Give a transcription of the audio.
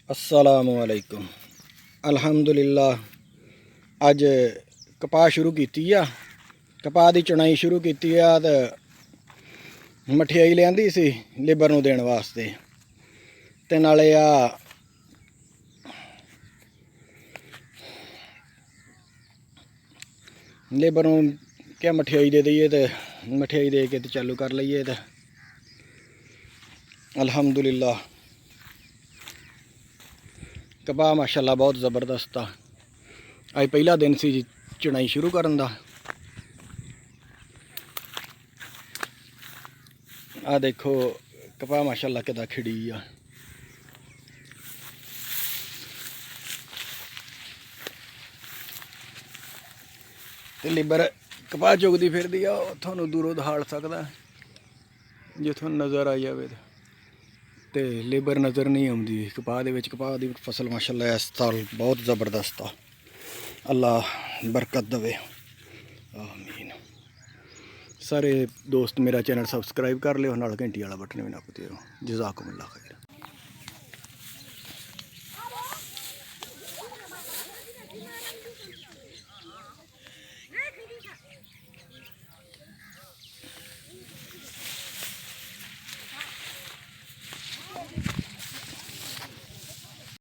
अस्सलामुअलैकुम। अल्हम्दुलिल्लाह अज कपाह शुरू की आ। कपाह की चुनाई शुरू की तो मठियाई लियांदी सी लेबर नूं देण वास्ते ते नाले आ लेबर नूं क्या मठियाई दे दईए तो मठियाई दे के चालू कर लईए तो अल्हम्दुलिल्लाह कपाह माशाअल्लाह बहुत ज़बरदस्त आ। अज पहला दिन सी जी चुनाई शुरू करन दा। आ देखो कपाह माशाअल्लाह किदा खिड़ी आ। ते लेबर कपाह चुगदी फिरदी आ, तुहानूं दूरों दिखा सकदा जिथों नज़र आई जावे ते लेबर नज़र नहीं आउंदी कपाह दे विच। कपाह दी फसल माशाअल्लाह इस साल बहुत ज़बरदस्त आ। अल्लाह बरकत दवे, आमीन। सारे दोस्त मेरा चैनल सबसक्राइब कर लियो, नाल घंटी वाला बटन भी नप दिओ। जज़ाकुमुल्लाह खैर।